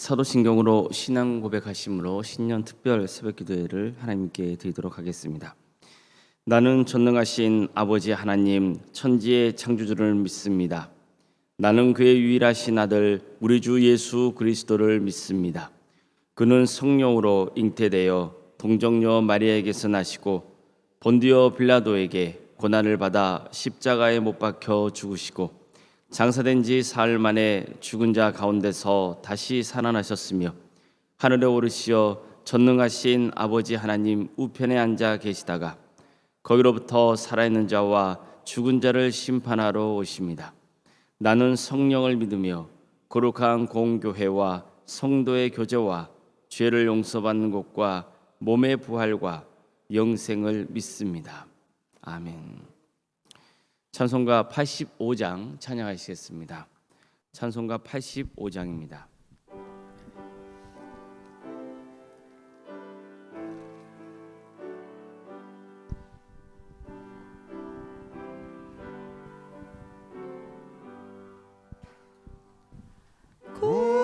사도신경으로 신앙 고백하심으로 신년 특별 새벽기도회를 하나님께 드리도록 하겠습니다. 나는 전능하신 아버지 하나님 천지의 창조주를 믿습니다. 나는 그의 유일하신 아들 우리 주 예수 그리스도를 믿습니다. 그는 성령으로 잉태되어 동정녀 마리아에게서 나시고 본디오 빌라도에게 고난을 받아 십자가에 못 박혀 죽으시고 장사된 지 사흘 만에 죽은 자 가운데서 다시 살아나셨으며 하늘에 오르시어 전능하신 아버지 하나님 우편에 앉아 계시다가 거기로부터 살아있는 자와 죽은 자를 심판하러 오십니다. 나는 성령을 믿으며 거룩한 공교회와 성도의 교제와 죄를 용서받는 것과 몸의 부활과 영생을 믿습니다. 아멘. 찬송가 85장 찬양하시겠습니다. 찬송가 85장입니다.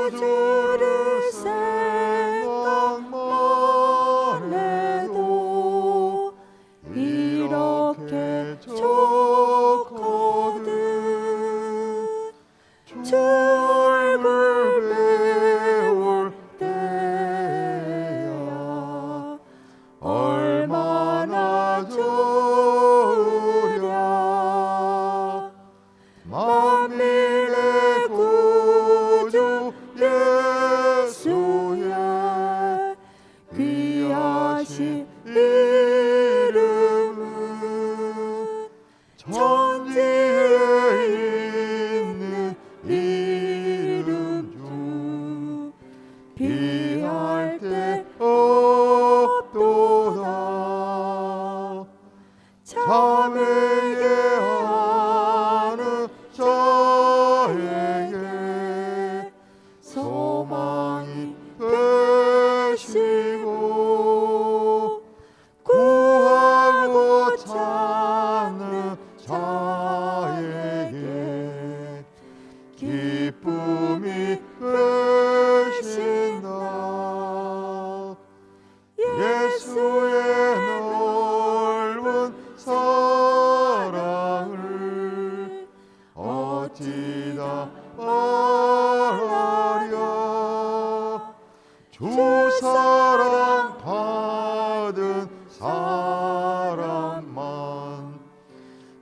구주를 생각만 해도 이렇게 좋거든. 주 얼굴 배울 때야 얼마나 좋으랴. 만민의 구주 예수의 귀하신 이름은 천지에 있는 이름 중 비할 데 없도다. 자매게 하는 저에게 소망이 되시고 구하고 찾는 자에게 기쁨이 되신다. 예수의 넓은 사랑을 어찌다 말하랴. 주 사랑 받은 사람만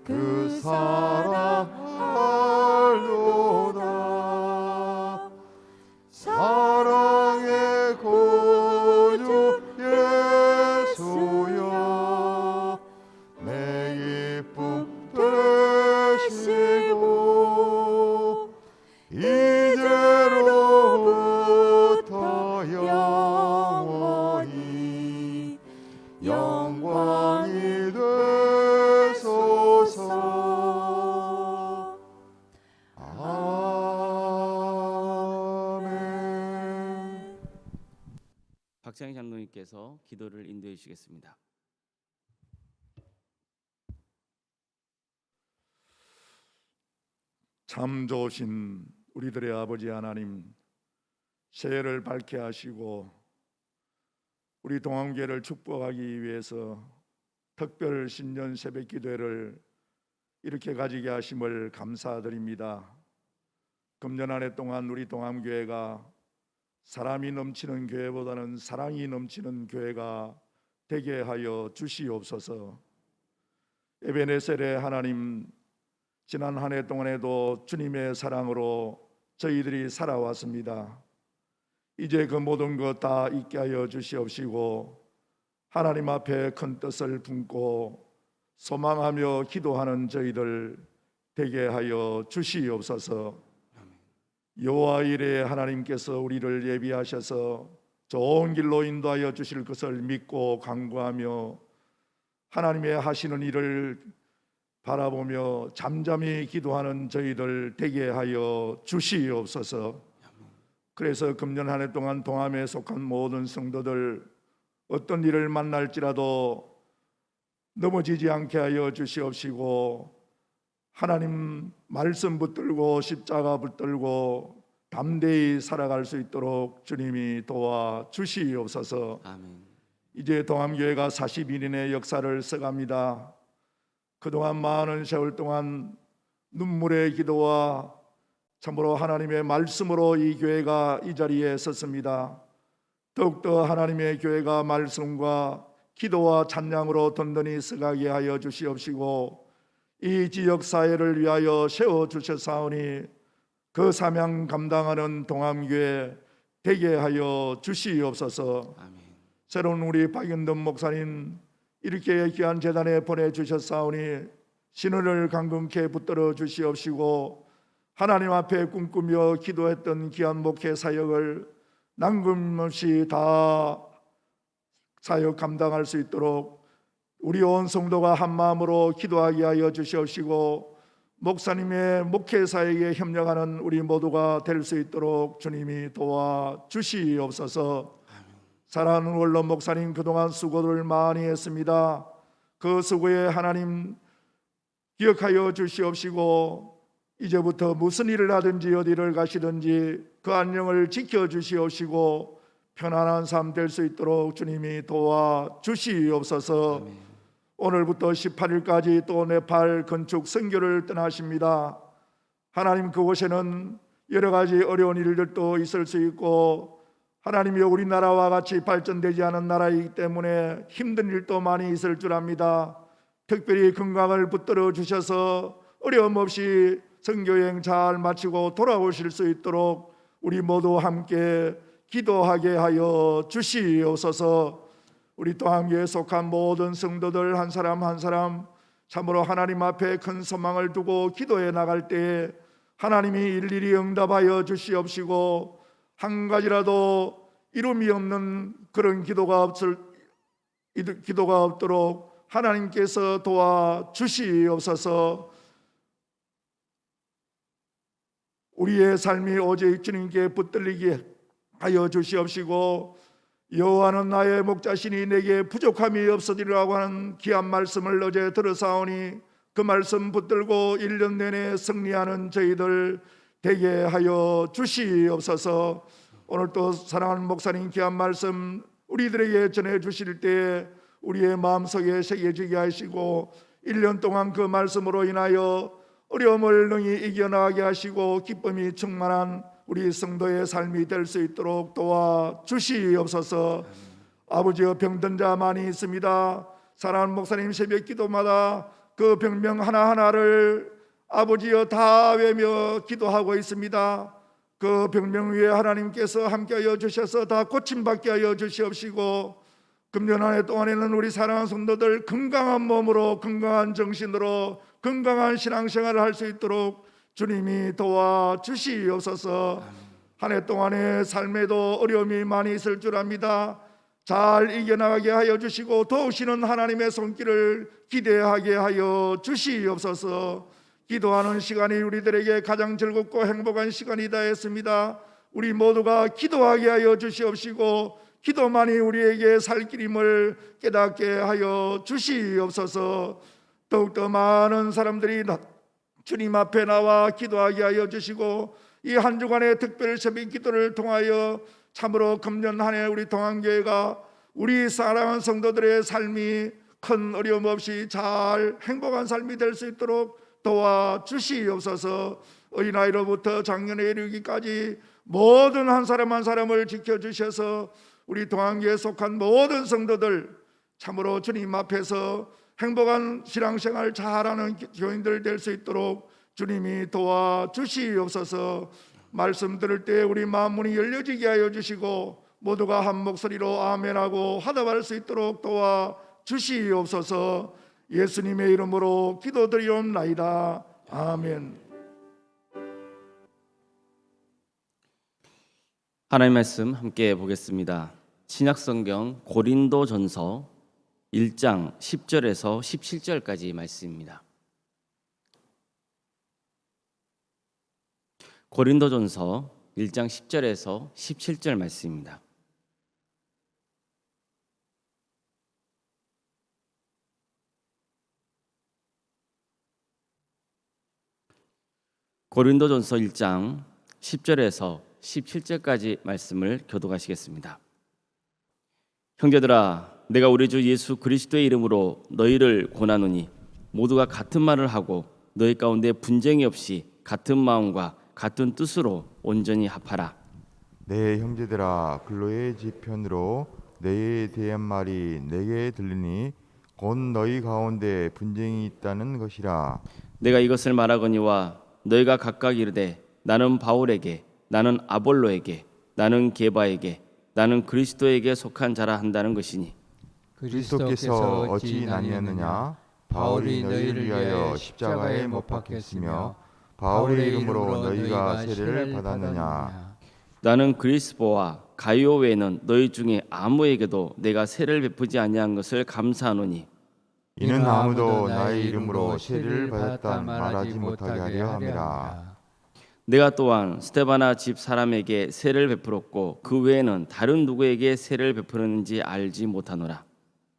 그 사랑 알도다. 사랑의 구주 예수여 내 기쁨 되시고 이제로부터 영원히 영광이 되소서. 아멘. 박장희 장로님께서 기도를 인도해 주시겠습니다. 참 좋으신 우리들의 아버지 하나님, 새해를 밝게 하시고 우리 동안교회를 축복하기 위해서 특별 신년 새벽 기도회를 이렇게 가지게 하심을 감사드립니다. 금년 한 해 동안 우리 동안교회가 사람이 넘치는 교회보다는 사랑이 넘치는 교회가 되게 하여 주시옵소서. 에베네셀의 하나님, 지난 한 해 동안에도 주님의 사랑으로 저희들이 살아왔습니다. 이제 그 모든 것 다 잊게 하여 주시옵시고 하나님 앞에 큰 뜻을 품고 소망하며 기도하는 저희들 되게 하여 주시옵소서. 여호와 이레 하나님께서 우리를 예비하셔서 좋은 길로 인도하여 주실 것을 믿고 간구하며 하나님의 하시는 일을 바라보며 잠잠히 기도하는 저희들 되게 하여 주시옵소서. 그래서 금년 한 해 동안 동함에 속한 모든 성도들 어떤 일을 만날지라도 넘어지지 않게 하여 주시옵시고 하나님 말씀 붙들고 십자가 붙들고 담대히 살아갈 수 있도록 주님이 도와 주시옵소서. 아멘. 이제 동암교회가 41인의 역사를 써갑니다. 그동안 많은 세월 동안 눈물의 기도와 참으로 하나님의 말씀으로 이 교회가 이 자리에 섰습니다. 더욱더 하나님의 교회가 말씀과 기도와 찬양으로 든든히 서가게 하여 주시옵시고 이 지역 사회를 위하여 세워주셨사오니 그 사명 감당하는 동암교회 되게 하여 주시옵소서. 아멘. 새로운 우리 박윤돈 목사님 이렇게 귀한 재단에 보내주셨사오니 신원을 강건케 붙들어 주시옵시고 하나님 앞에 꿈꾸며 기도했던 귀한 목회 사역을 남김없이 다 사역 감당할 수 있도록 우리 온 성도가 한 마음으로 기도하게 하여 주시옵시고 목사님의 목회 사역에 협력하는 우리 모두가 될 수 있도록 주님이 도와 주시옵소서. 사랑하는 원로 목사님 그동안 수고를 많이 했습니다. 그 수고에 하나님 기억하여 주시옵시고 이제부터 무슨 일을 하든지 어디를 가시든지 그 안녕을 지켜주시옵시고 편안한 삶 될 수 있도록 주님이 도와 주시옵소서. 오늘부터 18일까지 또 네팔 건축 선교를 떠나십니다. 하나님 그곳에는 여러 가지 어려운 일들도 있을 수 있고 하나님이 우리나라와 같이 발전되지 않은 나라이기 때문에 힘든 일도 많이 있을 줄 압니다. 특별히 건강을 붙들어 주셔서 어려움 없이 선교여행 잘 마치고 돌아오실 수 있도록 우리 모두 함께 기도하게 하여 주시옵소서. 우리 동암교회에 속한 모든 성도들 한 사람 한 사람 참으로 하나님 앞에 큰 소망을 두고 기도해 나갈 때 하나님이 일일이 응답하여 주시옵시고 한 가지라도 이름이 없는 그런 기도가 없도록 하나님께서 도와 주시옵소서. 우리의 삶이 오직 주님께 붙들리게 하여 주시옵시고 여호와는 나의 목자시니 내게 부족함이 없으리라고 하는 귀한 말씀을 어제 들어사오니 그 말씀 붙들고 1년 내내 승리하는 저희들 되게 하여 주시옵소서. 오늘 또 사랑하는 목사님 귀한 말씀 우리들에게 전해 주실 때 우리의 마음속에 새겨지게 하시고 1년 동안 그 말씀으로 인하여 어려움을 능히 이겨나가게 하시고 기쁨이 충만한 우리 성도의 삶이 될 수 있도록 도와 주시옵소서. 아버지여 병든 자 많이 있습니다. 사랑하는 목사님 새벽 기도마다 그 병명 하나하나를 아버지여 다 외며 기도하고 있습니다. 그 병명 위에 하나님께서 함께하여 주셔서 다 고침받게 하여 주시옵시고 금년 한 해 동안에는 우리 사랑하는 성도들 건강한 몸으로 건강한 정신으로 건강한 신앙생활을 할 수 있도록 주님이 도와 주시옵소서. 한 해 동안의 삶에도 어려움이 많이 있을 줄 압니다. 잘 이겨나가게 하여 주시고 도우시는 하나님의 손길을 기대하게 하여 주시옵소서. 기도하는 시간이 우리들에게 가장 즐겁고 행복한 시간이다 했습니다. 우리 모두가 기도하게 하여 주시옵시고 기도만이 우리에게 살 길임을 깨닫게 하여 주시옵소서. 더욱더 많은 사람들이 주님 앞에 나와 기도하게 하여 주시고 이 한 주간의 특별 새벽 기도를 통하여 참으로 금년 한 해 우리 동암교회가 우리 사랑하는 성도들의 삶이 큰 어려움 없이 잘 행복한 삶이 될 수 있도록 도와 주시옵소서. 어린아이로부터 작년에 이르기까지 모든 한 사람 한 사람을 지켜주셔서 우리 동암교회에 속한 모든 성도들 참으로 주님 앞에서 행복한 신앙생활 잘하는 교인들 될 수 있도록 주님이 도와 주시옵소서. 말씀 들을 때 우리 마음 문이 열려지게 하여 주시고 모두가 한 목소리로 아멘하고 화답할 수 있도록 도와 주시옵소서. 예수님의 이름으로 기도드리옵나이다. 아멘. 하나님 말씀 함께 보겠습니다. 신약성경 고린도전서 1장 10절에서 17절까지 말씀입니다. 고린도전서 1장 10절에서 17절 말씀입니다. 고린도전서 1장 10절에서 17절까지 말씀을 교독하시겠습니다. 형제들아, 내가 우리 주 예수 그리스도의 이름으로 너희를 권하노니 모두가 같은 말을 하고 너희 가운데 분쟁이 없이 같은 마음과 같은 뜻으로 온전히 합하라. 내 형제들아, 근로의 지편으로 내에 대한 말이 내게 들리니 곧 너희 가운데 분쟁이 있다는 것이라. 내가 이것을 말하거니와 너희가 각각 이르되 나는 바울에게, 나는 아볼로에게, 나는 게바에게, 나는 그리스도에게 속한 자라 한다는 것이니 그리스도께서 어찌 나뉘었느냐? 바울이 너희를 위하여 십자가에 못 박혔으며 바울의 이름으로 너희가 세례를 받았느냐? 나는 그리스보와 가이오 외에는 너희 중에 아무에게도 내가 세례를 베푸지 아니한 것을 감사하노니 이는 아무도 나의 이름으로 세례를 받았다 말하지 못하게 하려 함이라. 내가 또한 스데바나 집 사람에게 세례를 베풀었고 그 외에는 다른 누구에게 세례를 베푸는지 알지 못하노라.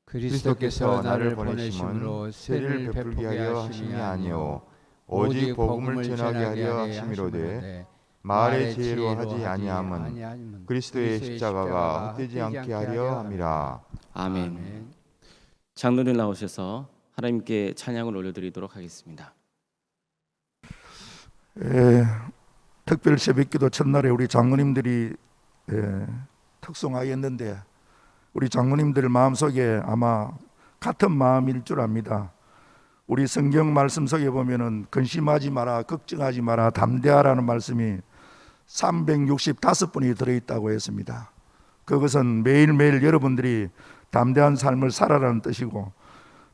그리스도께서 나를 보내심은 세례를 베풀게 하려 하심이 아니요 오직 복음을 전하게 하려 하심이로되 말의 지혜로 하지 아니함은 그리스도의 십자가가 헛되지 않게 하려 함이라. 아멘. 장로님 나오셔서 하나님께 찬양을 올려드리도록 하겠습니다. 특별 새벽기도 첫날에 우리 장로님들이 특송하였는데 우리 장로님들 마음속에 아마 같은 마음일 줄 압니다. 우리 성경 말씀 속에 보면은 근심하지 마라, 걱정하지 마라, 담대하라는 말씀이 365번이 들어있다고 했습니다. 그것은 매일매일 여러분들이 담대한 삶을 살아라는 뜻이고,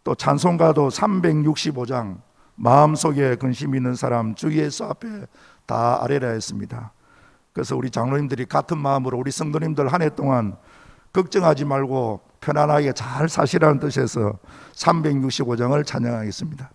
또 찬송가도 365장 마음속에 근심 있는 사람 주 예수 앞에 다 아뢰라 했습니다. 그래서 우리 장로님들이 같은 마음으로 우리 성도님들 한 해 동안 걱정하지 말고 편안하게 잘 사시라는 뜻에서 365장을 찬양하겠습니다.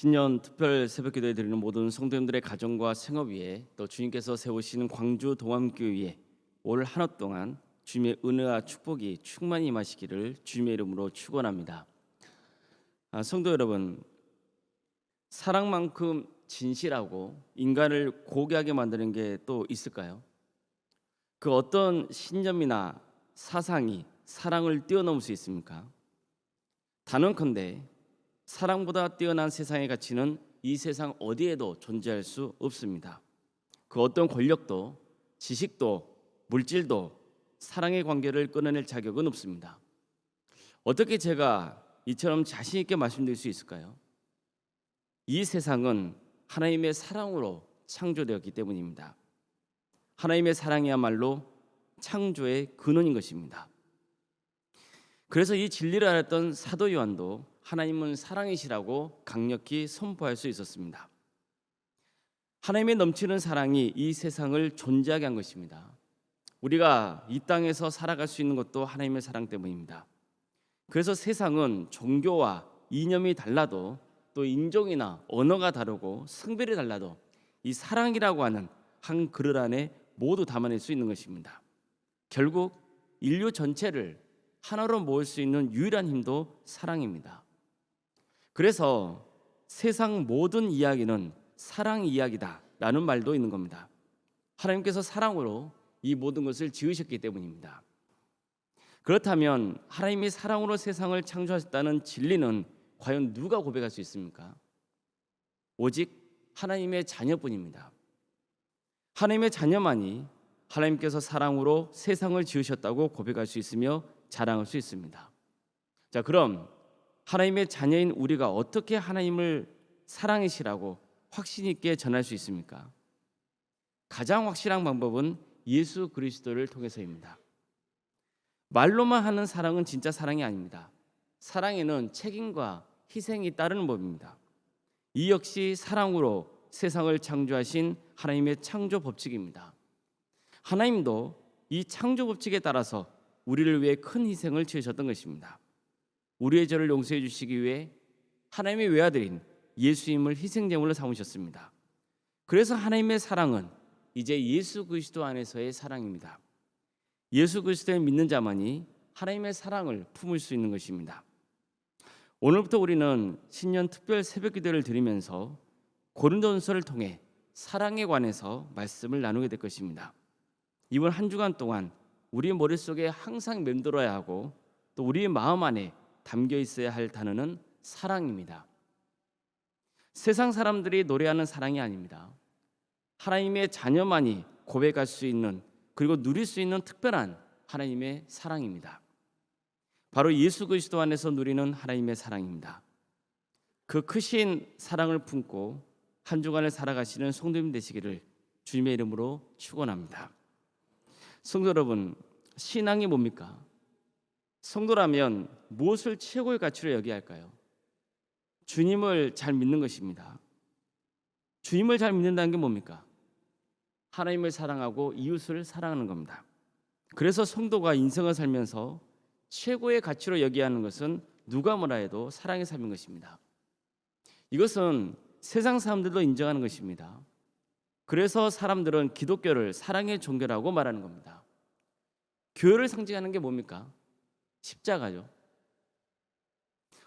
신년 특별 새벽기도에 드리는 모든 성도님들의 가정과 생업 위에, 또 주님께서 세우시는 광주 동암교회 위에 올 한 해 동안 주님의 은혜와 축복이 충만히 임하시기를 주님의 이름으로 축원합니다. 성도 여러분, 사랑만큼 진실하고 인간을 고귀하게 만드는 게 또 있을까요? 그 어떤 신념이나 사상이 사랑을 뛰어넘을 수 있습니까? 단언컨대 사랑보다 뛰어난 세상의 가치는 이 세상 어디에도 존재할 수 없습니다. 그 어떤 권력도 지식도 물질도 사랑의 관계를 끊어낼 자격은 없습니다. 어떻게 제가 이처럼 자신 있게 말씀드릴 수 있을까요? 이 세상은 하나님의 사랑으로 창조되었기 때문입니다. 하나님의 사랑이야말로 창조의 근원인 것입니다. 그래서 이 진리를 알았던 사도 요한도 하나님은 사랑이시라고 강력히 선포할 수 있었습니다. 하나님의 넘치는 사랑이 이 세상을 존재하게 한 것입니다. 우리가 이 땅에서 살아갈 수 있는 것도 하나님의 사랑 때문입니다. 그래서 세상은 종교와 이념이 달라도 또 인종이나 언어가 다르고 성별이 달라도 이 사랑이라고 하는 한 그릇 안에 모두 담아낼 수 있는 것입니다. 결국 인류 전체를 하나로 모을 수 있는 유일한 힘도 사랑입니다. 그래서 세상 모든 이야기는 사랑 이야기다라는 말도 있는 겁니다. 하나님께서 사랑으로 이 모든 것을 지으셨기 때문입니다. 그렇다면 하나님이 사랑으로 세상을 창조하셨다는 진리는 과연 누가 고백할 수 있습니까? 오직 하나님의 자녀뿐입니다. 하나님의 자녀만이 하나님께서 사랑으로 세상을 지으셨다고 고백할 수 있으며 자랑할 수 있습니다. 자, 그럼 하나님의 자녀인 우리가 어떻게 하나님을 사랑이시라고 확신 있게 전할 수 있습니까? 가장 확실한 방법은 예수 그리스도를 통해서입니다. 말로만 하는 사랑은 진짜 사랑이 아닙니다. 사랑에는 책임과 희생이 따르는 법입니다. 이 역시 사랑으로 세상을 창조하신 하나님의 창조 법칙입니다. 하나님도 이 창조 법칙에 따라서 우리를 위해 큰 희생을 치르셨던 것입니다. 우리의 죄를 용서해 주시기 위해 하나님의 외아들인 예수님을 희생제물로 삼으셨습니다. 그래서 하나님의 사랑은 이제 예수 그리스도 안에서의 사랑입니다. 예수 그리스도를 믿는 자만이 하나님의 사랑을 품을 수 있는 것입니다. 오늘부터 우리는 신년 특별 새벽 기도를 드리면서 고린도전서를 통해 사랑에 관해서 말씀을 나누게 될 것입니다. 이번 한 주간 동안 우리 머릿속에 항상 맴돌아야 하고 또 우리의 마음 안에 담겨 있어야 할 단어는 사랑입니다. 세상 사람들이 노래하는 사랑이 아닙니다. 하나님의 자녀만이 고백할 수 있는 그리고 누릴 수 있는 특별한 하나님의 사랑입니다. 바로 예수 그리스도 안에서 누리는 하나님의 사랑입니다. 그 크신 사랑을 품고 한 주간을 살아가시는 성도님 되시기를 주님의 이름으로 축원합니다. 성도 여러분, 신앙이 뭡니까? 성도라면 무엇을 최고의 가치로 여겨야 할까요? 주님을 잘 믿는 것입니다. 주님을 잘 믿는다는 게 뭡니까? 하나님을 사랑하고 이웃을 사랑하는 겁니다. 그래서 성도가 인생을 살면서 최고의 가치로 여겨야 하는 것은 누가 뭐라 해도 사랑의 삶인 것입니다. 이것은 세상 사람들도 인정하는 것입니다. 그래서 사람들은 기독교를 사랑의 종교라고 말하는 겁니다. 교회를 상징하는 게 뭡니까? 십자가죠.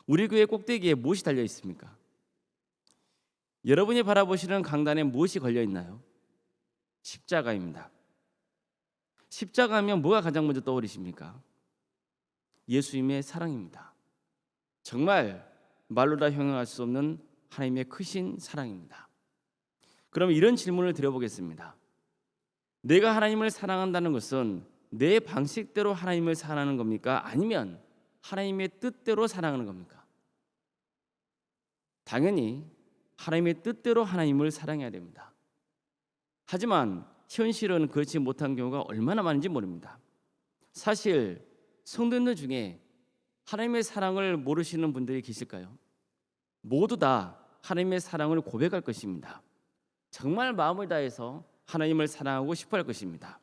우리 교회 꼭대기에 무엇이 달려 있습니까? 여러분이 바라보시는 강단에 무엇이 걸려 있나요? 십자가입니다. 십자가하면 뭐가 가장 먼저 떠오르십니까? 예수님의 사랑입니다. 정말 말로 다 형용할 수 없는 하나님의 크신 사랑입니다. 그럼 이런 질문을 드려보겠습니다. 내가 하나님을 사랑한다는 것은 내 방식대로 하나님을 사랑하는 겁니까? 아니면 하나님의 뜻대로 사랑하는 겁니까? 당연히 하나님의 뜻대로 하나님을 사랑해야 됩니다. 하지만 현실은 그렇지 못한 경우가 얼마나 많은지 모릅니다. 사실 성도님들 중에 하나님의 사랑을 모르시는 분들이 계실까요? 모두 다 하나님의 사랑을 고백할 것입니다. 정말 마음을 다해서 하나님을 사랑하고 싶어 할 것입니다.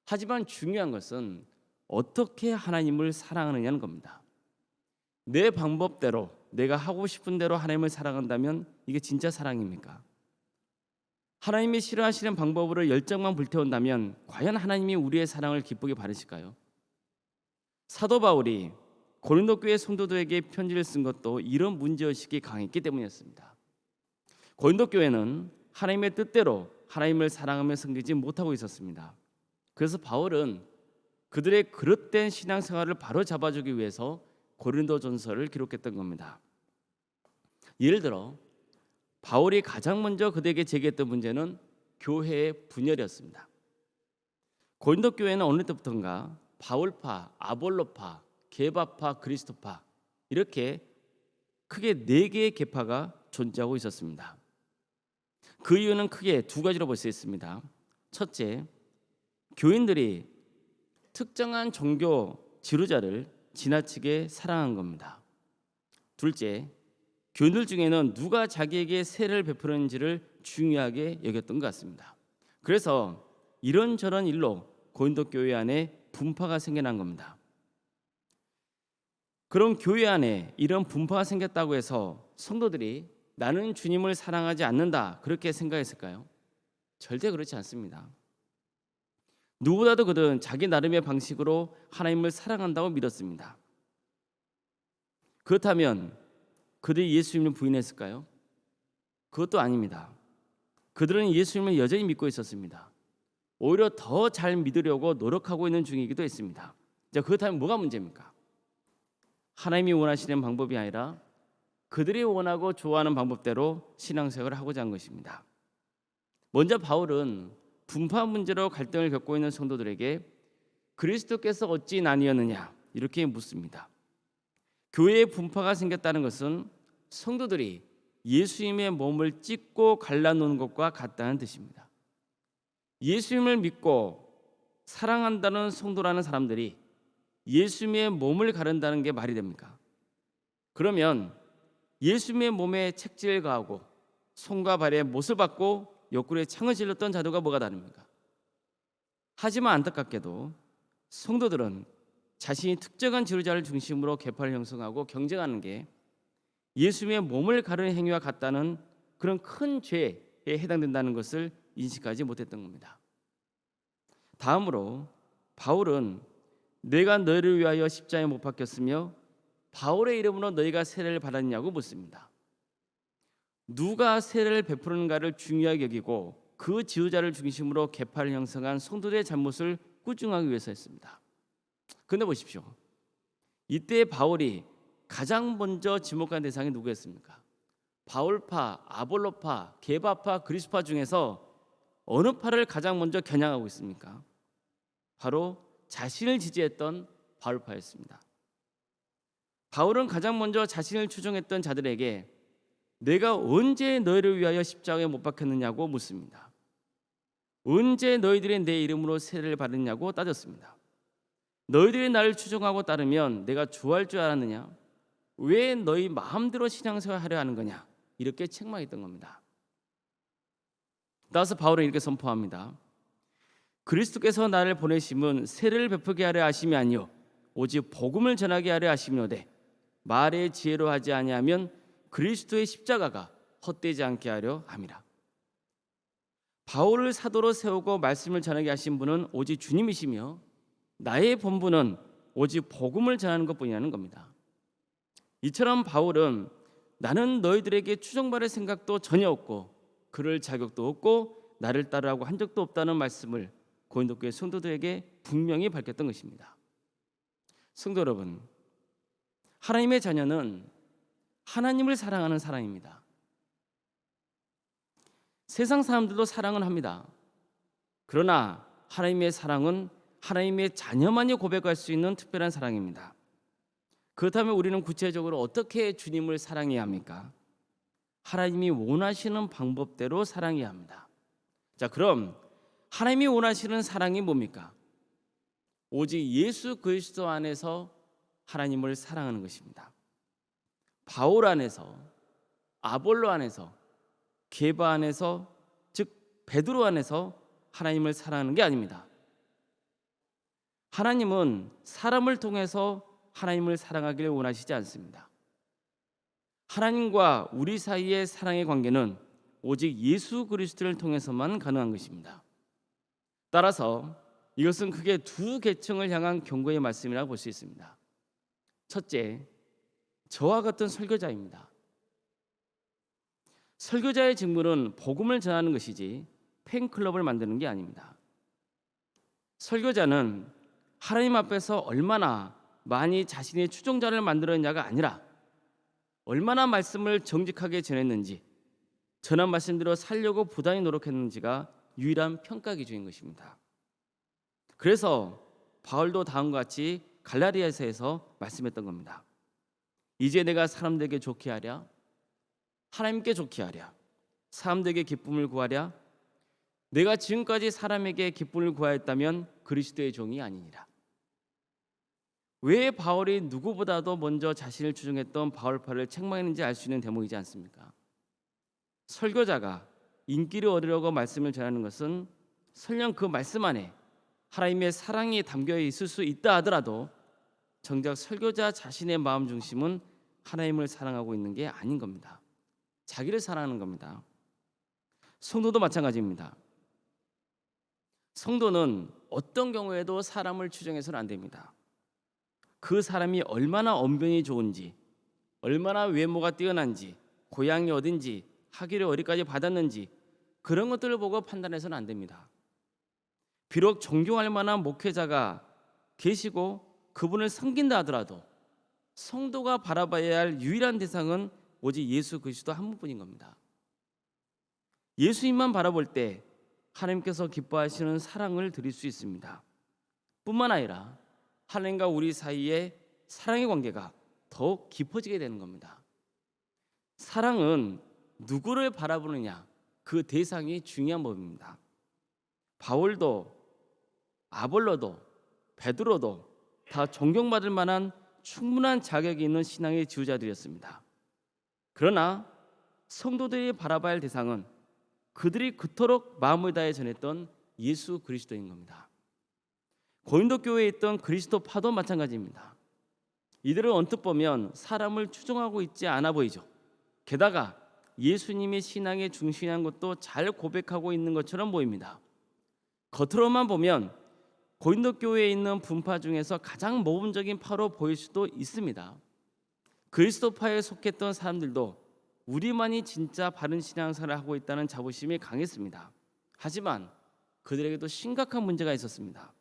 하지만 중요한 것은 어떻게 하나님을 사랑하느냐는 겁니다. 내 방법대로 내가 하고 싶은 대로 하나님을 사랑한다면 이게 진짜 사랑입니까? 하나님이 싫어하시는 방법으로 열정만 불태운다면 과연 하나님이 우리의 사랑을 기쁘게 받으실까요? 사도 바울이 고린도 교회 성도들에게 편지를 쓴 것도 이런 문제의식이 강했기 때문이었습니다. 고린도 교회는 하나님의 뜻대로 하나님을 사랑하며 섬기지 못하고 있었습니다. 그래서 바울은 그들의 그릇된 신앙생활을 바로 잡아주기 위해서 고린도전서를 기록했던 겁니다. 예를 들어 바울이 가장 먼저 그들에게 제기했던 문제는 교회의 분열이었습니다. 고린도 교회는 어느 때부터인가 바울파, 아볼로파, 게바파, 그리스도파 이렇게 크게 4개의 계파가 존재하고 있었습니다. 그 이유는 크게 2가지로 볼 수 있습니다. 첫째, 교인들이 특정한 종교 지도자를 지나치게 사랑한 겁니다. 둘째, 교인들 중에는 누가 자기에게 세례를 베푸는지를 중요하게 여겼던 것 같습니다. 그래서 이런저런 일로 고린도 교회 안에 분파가 생겨난 겁니다. 그런 교회 안에 이런 분파가 생겼다고 해서 성도들이 나는 주님을 사랑하지 않는다 그렇게 생각했을까요? 절대 그렇지 않습니다. 누구보다도 그들은 자기 나름의 방식으로 하나님을 사랑한다고 믿었습니다. 그렇다면 그들이 예수님을 부인했을까요? 그것도 아닙니다. 그들은 예수님을 여전히 믿고 있었습니다. 오히려 더 잘 믿으려고 노력하고 있는 중이기도 했습니다. 자, 그렇다면 뭐가 문제입니까? 하나님이 원하시는 방법이 아니라 그들이 원하고 좋아하는 방법대로 신앙생활을 하고자 한 것입니다. 먼저 바울은 분파 문제로 갈등을 겪고 있는 성도들에게 그리스도께서 어찌 나뉘었느냐 이렇게 묻습니다. 교회에 분파가 생겼다는 것은 성도들이 예수님의 몸을 찢고 갈라놓는 것과 같다는 뜻입니다. 예수님을 믿고 사랑한다는 성도라는 사람들이 예수님의 몸을 가른다는 게 말이 됩니까? 그러면 예수님의 몸에 책질을 가하고 손과 발에 못을 박고 옆구리에 창을 찔렀던 자들과 뭐가 다릅니까? 하지만 안타깝게도 성도들은 자신이 특정한 지도자를 중심으로 계파를 형성하고 경쟁하는 게 예수님의 몸을 가르는 행위와 같다는 그런 큰 죄에 해당된다는 것을 인식하지 못했던 겁니다. 다음으로 바울은 내가 너희를 위하여 십자가에 못 박혔으며 바울의 이름으로 너희가 세례를 받았냐고 묻습니다. 누가 세례를 베푸는가를 중요하게 여기고 그 지도자를 중심으로 계파를 형성한 성도들의 잘못을 꾸중하기 위해서였습니다. 그런데 보십시오. 이때 바울이 가장 먼저 지목한 대상이 누구였습니까? 바울파, 아볼로파, 게바파, 그리스도파 중에서 어느 파를 가장 먼저 겨냥하고 있습니까? 바로 자신을 지지했던 바울파였습니다. 바울은 가장 먼저 자신을 추종했던 자들에게 내가 언제 너희를 위하여 십자가에 못 박혔느냐고 묻습니다. 언제 너희들이 내 이름으로 세례를 받았냐고 따졌습니다. 너희들이 나를 추종하고 따르면 내가 좋아할 줄 알았느냐? 왜 너희 마음대로 신앙생활 하려 하는 거냐? 이렇게 책망했던 겁니다. 따라서 바울은 이렇게 선포합니다. 그리스도께서 나를 보내심은 세례를 베푸게 하려 하심이 아니요 오직 복음을 전하게 하려 하심이로되 말의 지혜로 하지 아니하면 그리스도의 십자가가 헛되지 않게 하려 함이라. 바울을 사도로 세우고 말씀을 전하게 하신 분은 오직 주님이시며 나의 본분은 오직 복음을 전하는 것뿐이라는 겁니다. 이처럼 바울은 나는 너희들에게 추종받을 생각도 전혀 없고 그럴 자격도 없고 나를 따르라고 한 적도 없다는 말씀을 고린도 교회 성도들에게 분명히 밝혔던 것입니다. 성도 여러분, 하나님의 자녀는 하나님을 사랑하는 사람입니다. 세상 사람들도 사랑은 합니다. 그러나 하나님의 사랑은 하나님의 자녀만이 고백할 수 있는 특별한 사랑입니다. 그렇다면 우리는 구체적으로 어떻게 주님을 사랑해야 합니까? 하나님이 원하시는 방법대로 사랑해야 합니다. 자, 그럼 하나님이 원하시는 사랑이 뭡니까? 오직 예수 그리스도 안에서 하나님을 사랑하는 것입니다. 바울 안에서, 아볼로 안에서, 게바 안에서, 즉 베드로 안에서 하나님을 사랑하는 게 아닙니다. 하나님은 사람을 통해서 하나님을 사랑하기를 원하시지 않습니다. 하나님과 우리 사이의 사랑의 관계는 오직 예수 그리스도를 통해서만 가능한 것입니다. 따라서 이것은 크게 2계층을 향한 경고의 말씀이라고 볼 수 있습니다. 첫째, 저와 같은 설교자입니다. 설교자의 직무는 복음을 전하는 것이지 팬클럽을 만드는 게 아닙니다. 설교자는 하나님 앞에서 얼마나 많이 자신의 추종자를 만들었냐가 아니라 얼마나 말씀을 정직하게 전했는지, 전한 말씀대로 살려고 부단히 노력했는지가 유일한 평가 기준인 것입니다. 그래서 바울도 다음과 같이 갈라디아서에서 말씀했던 겁니다. 이제 내가 사람들에게 좋게 하랴, 하나님께 좋게 하랴, 사람들에게 기쁨을 구하랴. 내가 지금까지 사람에게 기쁨을 구하였다면 그리스도의 종이 아니니라. 왜 바울이 누구보다도 먼저 자신을 추종했던 바울파를 책망했는지 알 수 있는 대목이지 않습니까? 설교자가 인기를 얻으려고 말씀을 전하는 것은 설령 그 말씀 안에 하나님의 사랑이 담겨 있을 수 있다 하더라도 정작 설교자 자신의 마음 중심은 하나님을 사랑하고 있는 게 아닌 겁니다. 자기를 사랑하는 겁니다. 성도도 마찬가지입니다. 성도는 어떤 경우에도 사람을 추종해서는 안 됩니다. 그 사람이 얼마나 언변이 좋은지, 얼마나 외모가 뛰어난지, 고향이 어딘지, 학위를 어디까지 받았는지 그런 것들을 보고 판단해서는 안 됩니다. 비록 존경할 만한 목회자가 계시고 그분을 섬긴다 하더라도 성도가 바라봐야 할 유일한 대상은 오직 예수 그리스도 한 분뿐인 겁니다. 예수님만 바라볼 때 하나님께서 기뻐하시는 사랑을 드릴 수 있습니다. 뿐만 아니라 하나님과 우리 사이의 사랑의 관계가 더욱 깊어지게 되는 겁니다. 사랑은 누구를 바라보느냐, 그 대상이 중요한 법입니다. 바울도 아볼로도 베드로도 다 존경받을 만한 충분한 자격이 있는 신앙의 지도자들이었습니다. 그러나 성도들이 바라봐야 할 대상은 그들이 그토록 마음을 다해 전했던 예수 그리스도인 겁니다. 고린도 교회에 있던 그리스도파도 마찬가지입니다. 이들을 언뜻 보면 사람을 추종하고 있지 않아 보이죠. 게다가 예수님의 신앙의 중심이란 것도 잘 고백하고 있는 것처럼 보입니다. 겉으로만 보면 고린도 교회에 있는 분파 중에서 가장 모범적인 파로 보일 수도 있습니다. 그리스도파에 속했던 사람들도 우리만이 진짜 바른 신앙생활을 하고 있다는 자부심이 강했습니다. 하지만 그들에게도 심각한 문제가 있었습니다.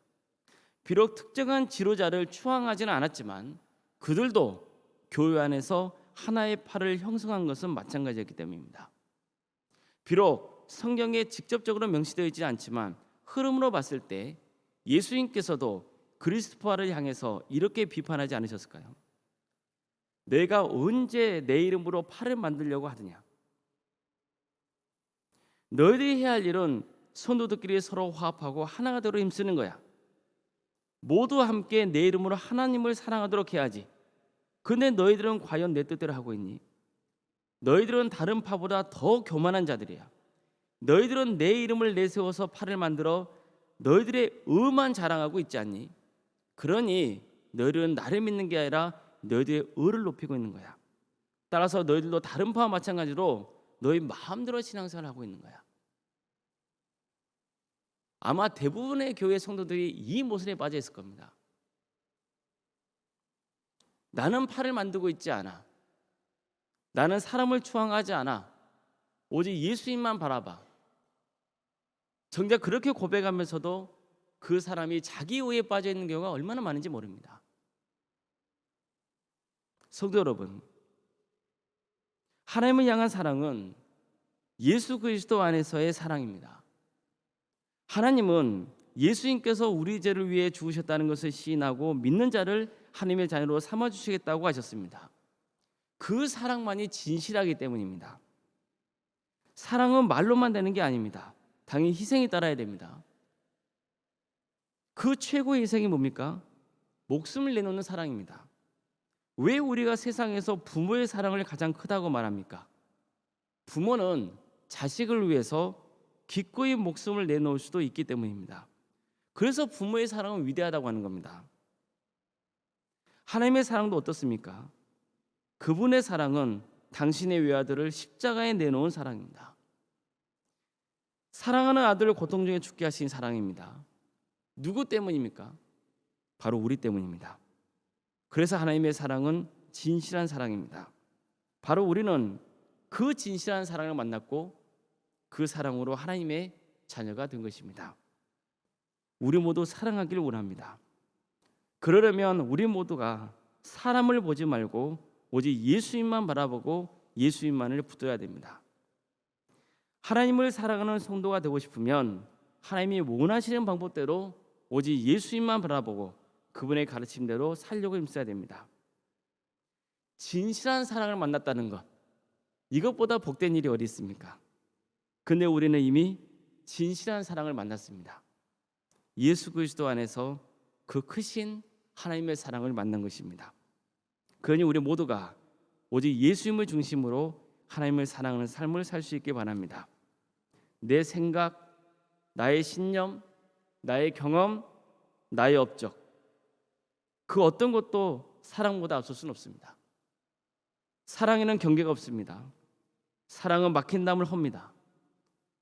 비록 특정한 지도자를 추앙하지는 않았지만 그들도 교회 안에서 하나의 파를 형성한 것은 마찬가지였기 때문입니다. 비록 성경에 직접적으로 명시되어 있지 않지만 흐름으로 봤을 때 예수님께서도 그리스도파를 향해서 이렇게 비판하지 않으셨을까요? 내가 언제 내 이름으로 파를 만들려고 하느냐? 너희들이 해야 할 일은 성도들끼리 서로 화합하고 하나가 되도록 힘쓰는 거야. 모두 함께 내 이름으로 하나님을 사랑하도록 해야지. 근데 너희들은 과연 내 뜻대로 하고 있니? 너희들은 다른 파보다 더 교만한 자들이야. 너희들은 내 이름을 내세워서 파를 만들어 너희들의 의만 자랑하고 있지 않니? 그러니 너희들은 나를 믿는 게 아니라 너희들의 의를 높이고 있는 거야. 따라서 너희들도 다른 파와 마찬가지로 너희 마음대로 신앙생활을 하고 있는 거야. 아마 대부분의 교회 성도들이 이 모순에 빠져 있을 겁니다. 나는 파를 만들고 있지 않아. 나는 사람을 추앙하지 않아. 오직 예수님만 바라봐. 정작 그렇게 고백하면서도 그 사람이 자기 의에 빠져 있는 경우가 얼마나 많은지 모릅니다. 성도 여러분, 하나님을 향한 사랑은 예수 그리스도 안에서의 사랑입니다. 하나님은 예수님께서 우리 죄를 위해 죽으셨다는 것을 시인하고 믿는 자를 하나님의 자녀로 삼아주시겠다고 하셨습니다. 그 사랑만이 진실하기 때문입니다. 사랑은 말로만 되는 게 아닙니다. 당연히 희생이 따라야 됩니다. 그 최고의 희생이 뭡니까? 목숨을 내놓는 사랑입니다. 왜 우리가 세상에서 부모의 사랑을 가장 크다고 말합니까? 부모는 자식을 위해서 기꺼이 목숨을 내놓을 수도 있기 때문입니다. 그래서 부모의 사랑은 위대하다고 하는 겁니다. 하나님의 사랑도 어떻습니까? 그분의 사랑은 당신의 외아들을 십자가에 내놓은 사랑입니다. 사랑하는 아들을 고통 중에 죽게 하신 사랑입니다. 누구 때문입니까? 바로 우리 때문입니다. 그래서 하나님의 사랑은 진실한 사랑입니다. 바로 우리는 그 진실한 사랑을 만났고 그 사랑으로 하나님의 자녀가 된 것입니다. 우리 모두 사랑하길 원합니다. 그러려면 우리 모두가 사람을 보지 말고 오직 예수님만 바라보고 예수님만을 붙들어야 됩니다. 하나님을 사랑하는 성도가 되고 싶으면 하나님이 원하시는 방법대로 오직 예수님만 바라보고 그분의 가르침대로 살려고 힘써야 됩니다. 진실한 사랑을 만났다는 것, 이것보다 복된 일이 어디 있습니까? 근데 우리는 이미 진실한 사랑을 만났습니다. 예수 그리스도 안에서 그 크신 하나님의 사랑을 만난 것입니다. 그러니 우리 모두가 오직 예수님을 중심으로 하나님을 사랑하는 삶을 살 수 있길 바랍니다. 내 생각, 나의 신념, 나의 경험, 나의 업적, 그 어떤 것도 사랑보다 앞설 수는 없습니다. 사랑에는 경계가 없습니다. 사랑은 막힌 담을 헙니다.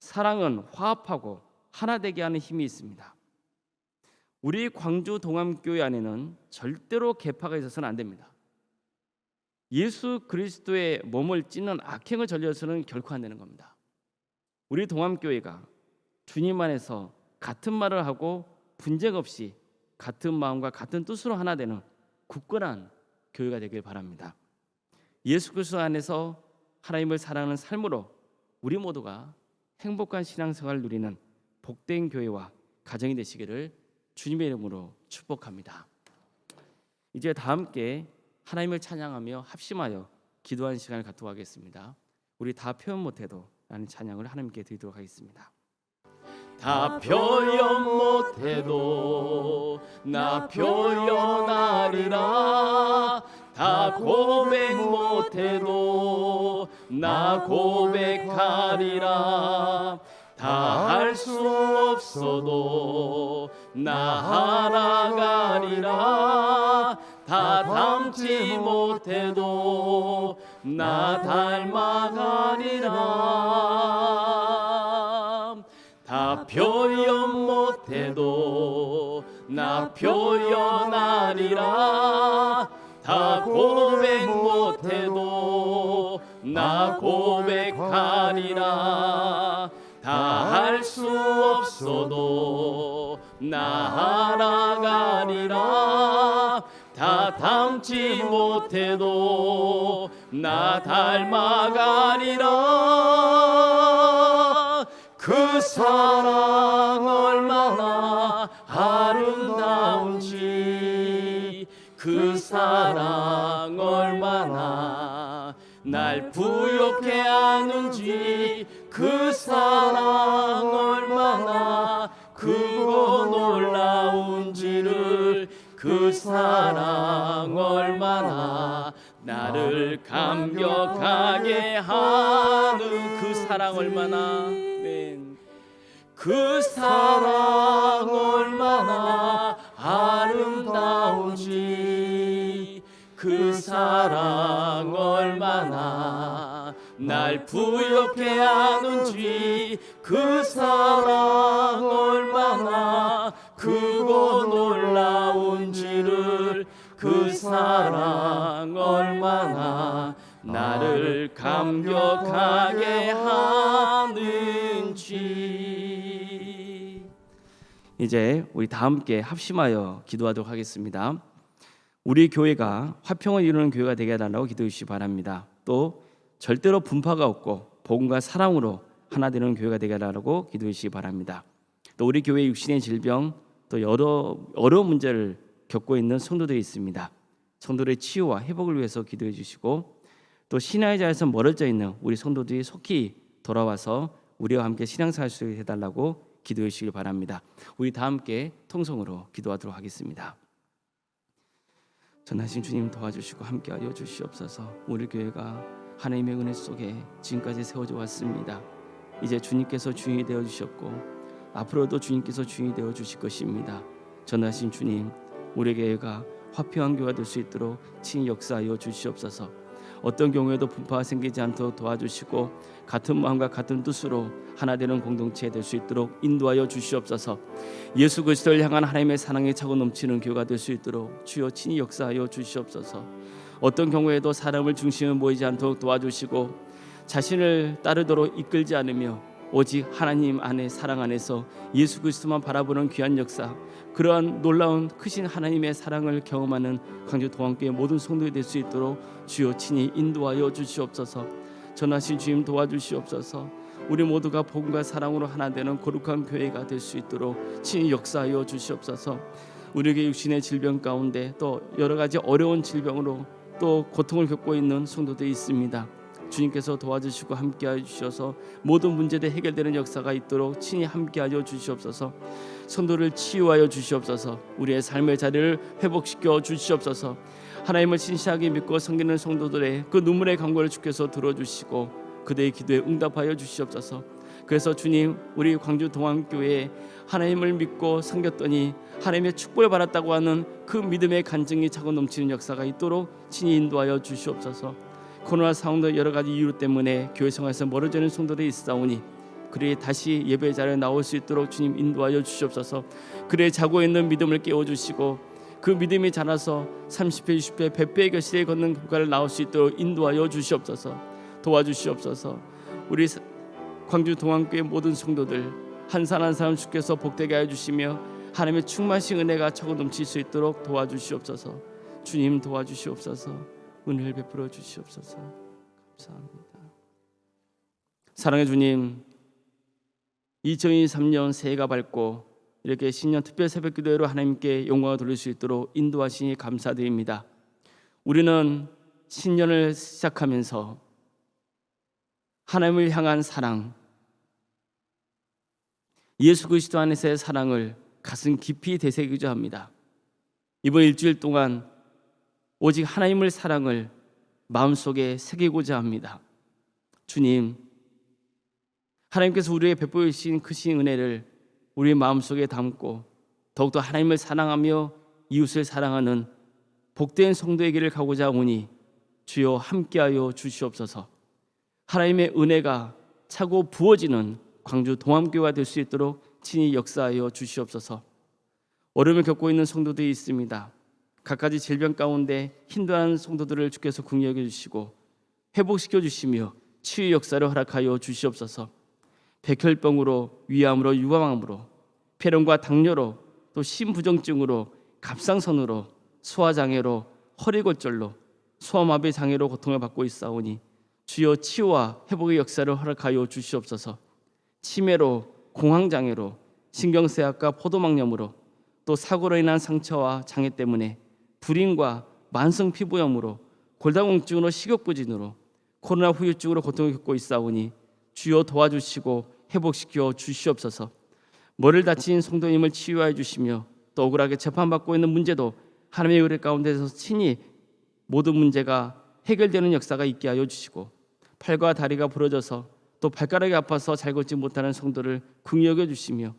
사랑은 화합하고 하나 되게 하는 힘이 있습니다. 우리 광주 동암교회 안에는 절대로 계파가 있어서는 안 됩니다. 예수 그리스도의 몸을 찢는 악행을 저질러서는 결코 안 되는 겁니다. 우리 동암교회가 주님 안에서 같은 말을 하고 분쟁 없이 같은 마음과 같은 뜻으로 하나 되는 굳건한 교회가 되길 바랍니다. 예수 그리스도 안에서 하나님을 사랑하는 삶으로 우리 모두가 행복한 신앙생활을 누리는 복된 교회와 가정이 되시기를 주님의 이름으로 축복합니다. 이제 다 함께 하나님을 찬양하며 합심하여 기도하는 시간을 갖도록 하겠습니다. 우리 다 표현 못해도 라는 찬양을 하나님께 드리도록 하겠습니다. 다 표현 못해도 나 표현하리라. 다 고백 못해도 나 고백하리라. 다 할 수 없어도 나 알아가리라. 다 닮지 못해도 나 닮아가리라. 다 표현 못해도 나 표현하리라. 다 고백 못해도 나 고백하리라. 다 할 수 없어도 나 알아가리라. 다 닮지 못해도 나 닮아가리라. 그 사랑 얼마나 아름다운지, 그 사랑 얼마나 날 부욕해 하는지, 그 사랑 얼마나 크고 놀라운지를, 그 사랑 얼마나 나를 감격하게 하는 그 사랑 얼마나, 그 사랑 얼마나 아름다운지, 그 사랑 얼마나 날 부욕해 하는지, 그 사랑 얼마나 크고 놀라운지를, 그 사랑 얼마나 나를 감격하게 하는지. 이제 우리 다 함께 합심하여 기도하도록 하겠습니다. 우리 교회가 화평을 이루는 교회가 되게 해달라고 기도해 주시기 바랍니다. 또 절대로 분파가 없고 복음과 사랑으로 하나 되는 교회가 되게 해달라고 기도해 주시기 바랍니다. 또 우리 교회 육신의 질병, 또 여러 어려운 문제를 겪고 있는 성도들이 있습니다. 성도들의 치유와 회복을 위해서 기도해 주시고, 또 신앙의 자에서 멀어져 있는 우리 성도들이 속히 돌아와서 우리와 함께 신앙생활 수 있게 해달라고 기도해 주시기 바랍니다. 우리 다 함께 통성으로 기도하도록 하겠습니다. 전하신 주님 도와주시고 함께하여 주시옵소서. 우리 교회가 하나님의 은혜 속에 지금까지 세워져 왔습니다. 이제 주님께서 주인이 되어 주셨고 앞으로도 주님께서 주인이 되어 주실 것입니다. 전하신 주님, 우리 교회가 화평한 교회가 될 수 있도록 친히 역사하여 주시옵소서. 어떤 경우에도 분파가 생기지 않도록 도와주시고 같은 마음과 같은 뜻으로 하나 되는 공동체 될 수 있도록 인도하여 주시옵소서. 예수 그리스도를 향한 하나님의 사랑에 차고 넘치는 교회가 될 수 있도록 주여 친히 역사하여 주시옵소서. 어떤 경우에도 사람을 중심에 모이지 않도록 도와주시고 자신을 따르도록 이끌지 않으며 오직 하나님 안에 사랑 안에서 예수 그리스도만 바라보는 귀한 역사, 그러한 놀라운 크신 하나님의 사랑을 경험하는 광주 동안교회 모든 성도가 될 수 있도록 주여 친히 인도하여 주시옵소서. 전하신 주님 도와주시옵소서. 우리 모두가 복음과 사랑으로 하나 되는 거룩한 교회가 될 수 있도록 친히 역사하여 주시옵소서. 우리에게 육신의 질병 가운데 또 여러 가지 어려운 질병으로 또 고통을 겪고 있는 성도들이 있습니다. 주님께서 도와주시고 함께하여 주셔서 모든 문제들 해결되는 역사가 있도록 친히 함께하여 주시옵소서. 성도를 치유하여 주시옵소서. 우리의 삶의 자리를 회복시켜 주시옵소서. 하나님을 신실하게 믿고 섬기는 성도들의 그 눈물의 간구를 주께서 들어주시고 그들의 기도에 응답하여 주시옵소서. 그래서 주님, 우리 광주 동안교회에 하나님을 믿고 섬겼더니 하나님의 축복을 받았다고 하는 그 믿음의 간증이 차고 넘치는 역사가 있도록 친히 인도하여 주시옵소서. 코로나 상황도 여러 가지 이유 때문에 교회 생활에서 멀어지는 성도들이 있사오니 그들이 다시 예배 자리에 나올 수 있도록 주님 인도하여 주시옵소서. 그들의 자고 있는 믿음을 깨워주시고 그 믿음이 자라서 30배, 60배, 100배의 결실에 걷는 결과를 나올 수 있도록 인도하여 주시옵소서. 도와주시옵소서. 우리 광주 동안교회 모든 성도들 한 사람 한 사람 주께서 복되게 하여 주시며 하나님의 충만하신 은혜가 차고 넘칠 수 있도록 도와주시옵소서. 주님 도와주시옵소서. 은혜를 베풀어 주시옵소서. 감사합니다. 사랑의 주님, 2023년 새해가 밝고 이렇게 신년 특별 새벽 기도회로 하나님께 영광을 돌릴 수 있도록 인도하시니 감사드립니다. 우리는 신년을 시작하면서 하나님을 향한 사랑, 예수 그리스도 안에서의 사랑을 가슴 깊이 되새기자 합니다. 이번 일주일 동안 오직 하나님의 사랑을 마음속에 새기고자 합니다. 주님, 하나님께서 우리에게 베풀어 주신 크신 은혜를 우리의 마음속에 담고 더욱더 하나님을 사랑하며 이웃을 사랑하는 복된 성도의 길을 가고자 하오니 주여 함께하여 주시옵소서. 하나님의 은혜가 차고 부어지는 광주 동암교회가 될 수 있도록 친히 역사하여 주시옵소서. 어려움을 겪고 있는 성도들이 있습니다. 갖가지 질병 가운데 힘들어하는 성도들을 주께서 긍휼히 주시고 회복시켜 주시며 치유 역사를 허락하여 주시옵소서. 백혈병으로, 위암으로, 유방암으로, 폐렴과 당뇨로, 또 심부정증으로, 갑상선으로, 소화장애로, 허리골절로, 소아마비 장애로 고통을 받고 있사오니 주여 치유와 회복의 역사를 허락하여 주시옵소서. 치매로, 공황장애로, 신경쇠약과 포도막염으로, 또 사고로 인한 상처와 장애 때문에 불임과 만성 피부염으로, 골다공증으로, 식욕부진으로, 코로나 후유증으로 고통을 겪고 있사오니 주여 도와주시고 회복시켜 주시옵소서. 머리를 다친 성도님을 치유하여 주시며 또 억울하게 재판받고 있는 문제도 하나님의 은혜 가운데서 친히 모든 문제가 해결되는 역사가 있게 하여 주시고, 팔과 다리가 부러져서 또 발가락이 아파서 잘 걷지 못하는 성도를 긍휼히 여겨 주시며,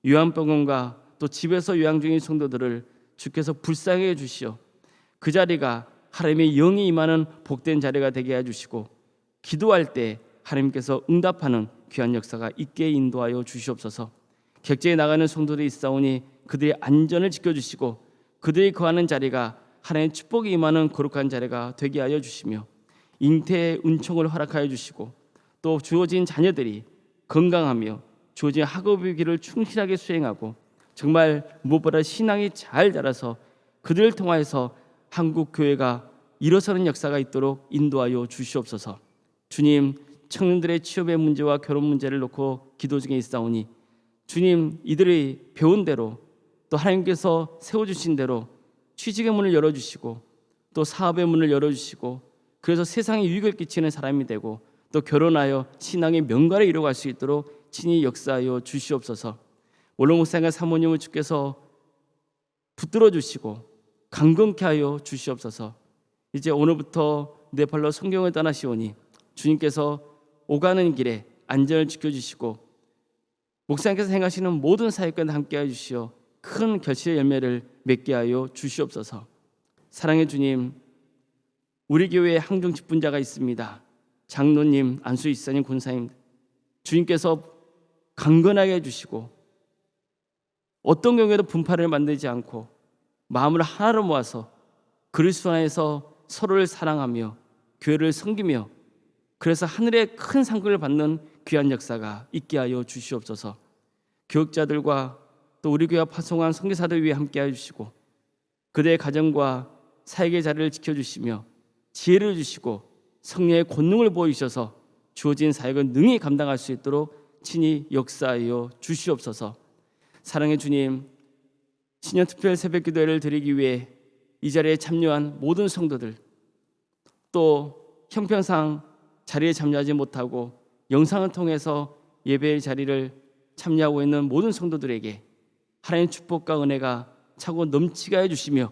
요양병원과 또 집에서 요양 중인 성도들을 주께서 불쌍히 해주시어 그 자리가 하나님의 영이 임하는 복된 자리가 되게 해주시고, 기도할 때 하나님께서 응답하는 귀한 역사가 있게 인도하여 주시옵소서. 객지에 나가는 성도들이 있사오니 그들의 안전을 지켜주시고 그들이 거하는 자리가 하나님의 축복이 임하는 거룩한 자리가 되게 하여 주시며, 잉태의 은총을 허락하여 주시고 또 주어진 자녀들이 건강하며 주어진 학업의 길을 충실하게 수행하고 정말 무엇보다 신앙이 잘 자라서 그들을 통하여서 한국 교회가 일어서는 역사가 있도록 인도하여 주시옵소서. 주님, 청년들의 취업의 문제와 결혼 문제를 놓고 기도 중에 있사오니 주님, 이들이 배운 대로 또 하나님께서 세워주신 대로 취직의 문을 열어주시고 또 사업의 문을 열어주시고, 그래서 세상에 유익을 끼치는 사람이 되고 또 결혼하여 신앙의 명가를 이루어갈 수 있도록 친히 역사하여 주시옵소서. 원로 목사님과 사모님을 주께서 붙들어 주시고 강건케 하여 주시옵소서. 이제 오늘부터 네팔로 성경을 떠나시오니 주님께서 오가는 길에 안전을 지켜주시고 목사님께서 행하시는 모든 사역과 함께하여 주시어 큰 결실의 열매를 맺게 하여 주시옵소서. 사랑의 주님, 우리 교회에 항중 직분자가 있습니다. 장로님, 안수이사님, 권사님, 주님께서 강건하게 해주시고 어떤 경우에도 분파를 만들지 않고 마음을 하나로 모아서 그리스도 안에서 서로를 사랑하며 교회를 섬기며 그래서 하늘의 큰 상급을 받는 귀한 역사가 있게 하여 주시옵소서. 교육자들과 또 우리 교회 파송한 선교사들 위해 함께하여 주시고 그들의 가정과 사역의 자리를 지켜주시며 지혜를 주시고 성령의 권능을 보여주셔서 주어진 사역을 능히 감당할 수 있도록 친히 역사하여 주시옵소서. 사랑의 주님, 신년 특별 새벽 기도회를 드리기 위해 이 자리에 참여한 모든 성도들, 또 형편상 자리에 참여하지 못하고 영상을 통해서 예배의 자리를 참여하고 있는 모든 성도들에게 하나님의 축복과 은혜가 차고 넘치게 해주시며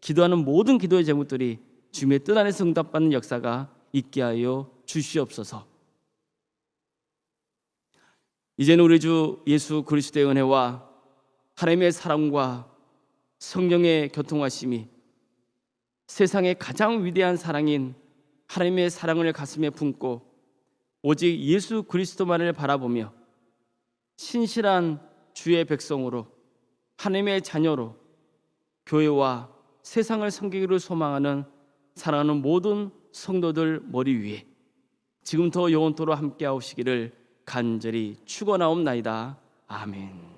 기도하는 모든 기도의 제목들이 주님의 뜻 안에서 응답받는 역사가 있게 하여 주시옵소서. 이제는 우리 주 예수 그리스도의 은혜와 하나님의 사랑과 성령의 교통하심이 세상의 가장 위대한 사랑인 하나님의 사랑을 가슴에 품고 오직 예수 그리스도만을 바라보며 신실한 주의 백성으로 하나님의 자녀로 교회와 세상을 섬기기를 소망하는 사랑하는 모든 성도들 머리 위에 지금부터 영원토록 함께하시기를 간절히 축원하옵나이다. 아멘.